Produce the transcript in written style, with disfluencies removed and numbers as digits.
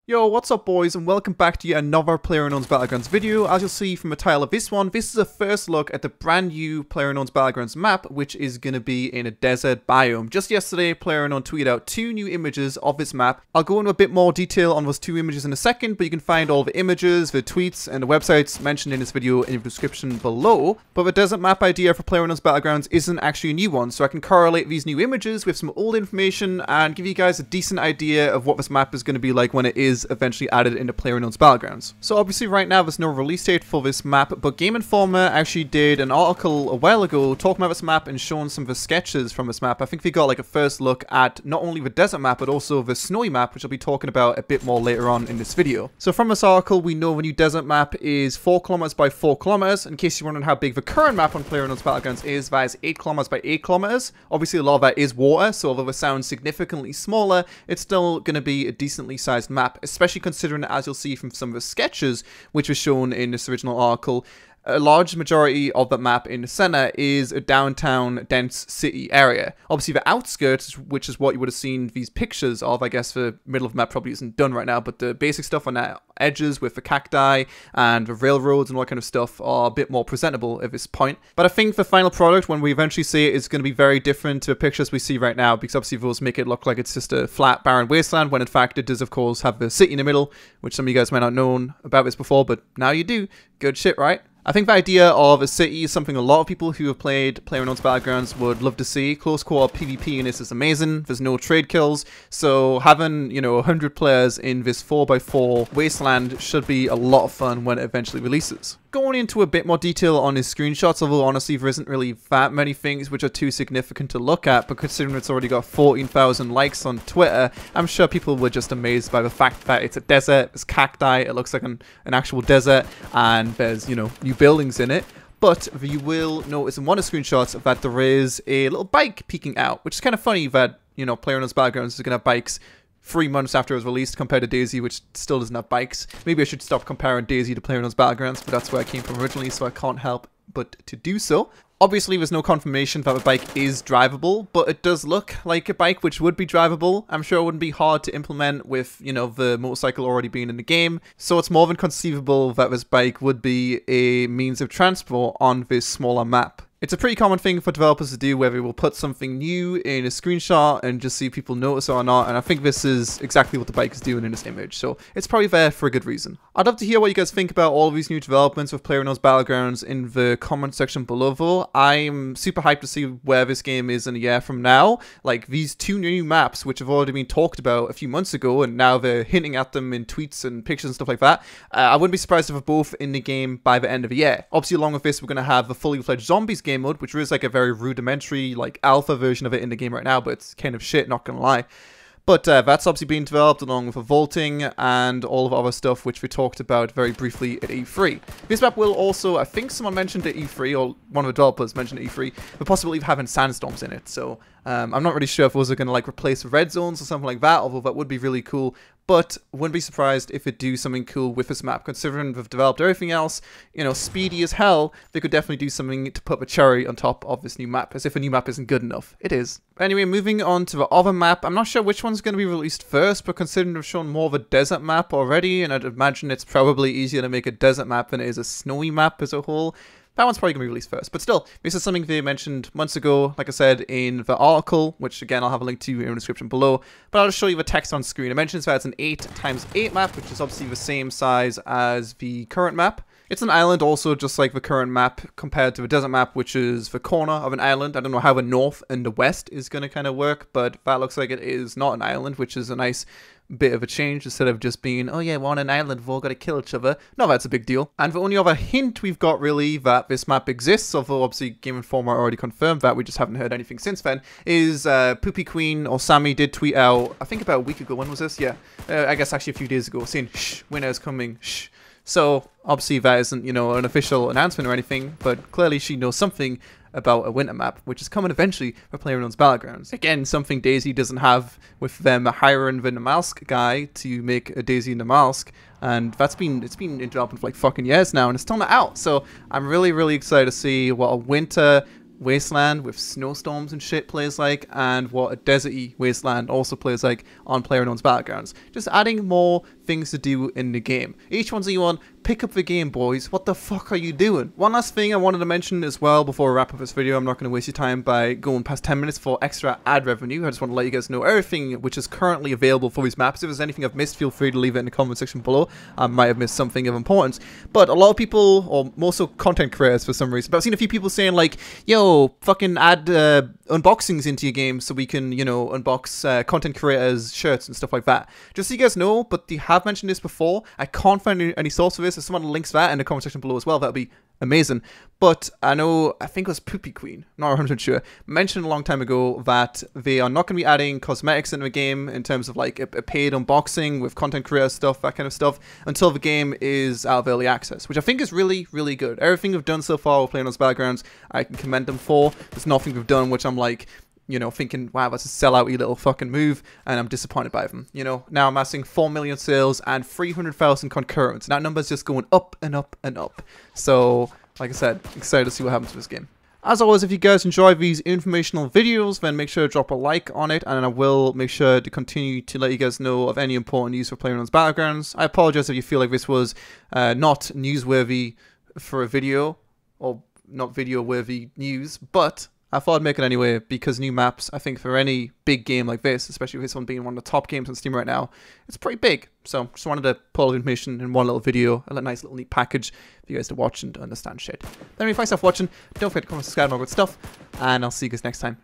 Yo, what's up boys, and welcome back to yet another PlayerUnknown'S Battlegrounds video. As you'll see from the title of this one, this is a first look at the brand new PlayerUnknown'S Battlegrounds map, which is going to be in a desert biome. Just yesterday, PlayerUnknown tweeted out 2 new images of this map. I'll go into a bit more detail on those 2 images in a second, but you can find all the images, the tweets, and the websites mentioned in this video in the description below. But the desert map idea for PlayerUnknown'S Battlegrounds isn't actually a new one, so I can correlate these new images with some old information and give you guys a decent idea of what this map is going to be like when it is eventually added into PlayerUnknown'S Battlegrounds. So obviously right now there's no release date for this map, but GameInformer actually did an article a while ago talking about this map and showing some of the sketches from this map. I think we got like a first look at not only the desert map but also the snowy map, which I'll be talking about a bit more later on in this video. So from this article we know the new desert map is 4 kilometers by 4 kilometers. In case you're wondering how big the current map on PlayerUnknown'S Battlegrounds is, that is 8 kilometers by 8 kilometers. Obviously a lot of that is water, so although it sounds significantly smaller, it's still going to be a decently sized map, especially considering, as you'll see from some of the sketches which were shown in this original article, a large majority of the map in the center is a downtown dense city area. Obviously the outskirts, which is what you would have seen these pictures of, I guess the middle of the map probably isn't done right now, but the basic stuff on the edges with the cacti and the railroads and all that kind of stuff are a bit more presentable at this point. But I think the final product, when we eventually see it, is going to be very different to the pictures we see right now, because obviously those make it look like it's just a flat barren wasteland, when in fact it does of course have the city in the middle, which some of you guys might not have known about this before, but now you do. Good shit, right? I think the idea of a city is something a lot of people who have played PlayerUnknown'S Battlegrounds would love to see. Close co-op PvP in this is amazing. There's no trade kills, so having, 100 players in this 4x4 wasteland should be a lot of fun when it eventually releases. Going into a bit more detail on his screenshots, although honestly there isn't really that many things which are too significant to look at, but considering it's already got 14,000 likes on Twitter, I'm sure people were just amazed by the fact that it's a desert, there's cacti, it looks like an actual desert, and there's, new buildings in it. But you will notice in one of the screenshots that there is a little bike peeking out, which is kind of funny that, PlayerUnknown'S Battlegrounds is going to have bikes 3 months after it was released compared to DayZ, which still doesn't have bikes. Maybe I should stop comparing DayZ to PlayerUnknown'S Battlegrounds, but that's where I came from originally, so I can't help but to do so. Obviously, there's no confirmation that the bike is drivable, but it does look like a bike which would be drivable. I'm sure it wouldn't be hard to implement with, the motorcycle already being in the game. So it's more than conceivable that this bike would be a means of transport on this smaller map. It's a pretty common thing for developers to do, where they will put something new in a screenshot and just see if people notice it or not, and I think this is exactly what the bike is doing in this image, so it's probably there for a good reason. I'd love to hear what you guys think about all of these new developments with PlayerUnknown'S Battlegrounds in the comment section below though. I'm super hyped to see where this game is in a year from now. Like, these 2 new maps, which have already been talked about a few months ago, and now they're hinting at them in tweets and pictures and stuff like that. I wouldn't be surprised if they're both in the game by the end of the year. Obviously, along with this, we're going to have the fully fledged zombies game mode, which is like a very rudimentary, like, alpha version of it in the game right now, but it's kind of shit, not gonna lie. But that's obviously being developed along with the vaulting and all of the other stuff which we talked about very briefly at E3. This map will also, I think someone mentioned at E3, or one of the developers mentioned at E3, the possibility of having sandstorms in it. So I'm not really sure if those are going to like replace red zones or something like that, although that would be really cool. But wouldn't be surprised if it do something cool with this map, considering they've developed everything else, speedy as hell. They could definitely do something to put the cherry on top of this new map, as if a new map isn't good enough. It is. Anyway, moving on to the other map, I'm not sure which one's going to be released first, but considering they've shown more of a desert map already, and I'd imagine it's probably easier to make a desert map than it is a snowy map as a whole, that one's probably going to be released first. But still, this is something they mentioned months ago, like I said, in the article, which again, I'll have a link to in the description below. But I'll just show you the text on screen. It mentions that it's an 8x8 map, which is obviously the same size as the current map. It's an island also, just like the current map, compared to the desert map, which is the corner of an island. I don't know how the north and the west is going to kind of work, but that looks like it is not an island, which is a nice bit of a change, instead of just being, oh yeah, we're on an island, we've all got to kill each other. No, that's a big deal. And the only other hint we've got really that this map exists, although obviously GameInformer already confirmed that, we just haven't heard anything since then, is Poopy Queen or Sammy did tweet out, I think about a week ago. When was this? Yeah, I guess actually a few days ago, saying, shh, winter's coming, shh. So obviously that isn't, an official announcement or anything, but clearly she knows something about a winter map, which is coming eventually for PlayerUnknown'S Battlegrounds. Again, something DayZ doesn't have, with them hiring the Namalsk guy to make a DayZ Namalsk, and it's been in development for like fucking years now, and it's still not out. So I'm really excited to see what a winter wasteland with snowstorms and shit plays like, and what a deserty wasteland also plays like on PlayerUnknown'S Battlegrounds. Just adding more things to do in the game. H1Z1, pick up the game, boys. What the fuck are you doing? One last thing I wanted to mention as well before we wrap up this video. I'm not going to waste your time by going past 10 minutes for extra ad revenue. I just want to let you guys know everything which is currently available for these maps. If there's anything I've missed, feel free to leave it in the comment section below. I might have missed something of importance. But a lot of people, or more so content creators for some reason, but I've seen a few people saying like, yo, fucking add unboxings into your game so we can, you know, unbox content creators' shirts and stuff like that. Just so you guys know, but they have mentioned this before. I can't find any source for this. If someone links that in the comment section below as well, that would be amazing. But I think it was Poopy Queen, not 100% sure, mentioned a long time ago that they are not going to be adding cosmetics into the game in terms of like a paid unboxing with content creator stuff, that kind of stuff, until the game is out of early access, which I think is really, really good. Everything we've done so far with PlayerUnknown'S Battlegrounds, I can commend them for. There's nothing we've done which I'm like, you know, thinking, wow, that's a sellout-y little fucking move, and I'm disappointed by them. You know, now I'm amassing 4 million sales and 300,000 concurrents. That number's just going up and up and up. So, like I said, excited to see what happens to this game. As always, if you guys enjoy these informational videos, then make sure to drop a like on it, and I will make sure to continue to let you guys know of any important news for PlayerUnknown'S Battlegrounds. I apologize if you feel like this was not newsworthy for a video, or not video-worthy news, but I thought I'd make it anyway, because new maps, I think for any big game like this, especially with this one being one of the top games on Steam right now, it's pretty big. So just wanted to pull all the information in one little video, a nice little neat package for you guys to watch and understand shit. Anyway, thanks for watching. Don't forget to comment, subscribe, and all good stuff, and I'll see you guys next time.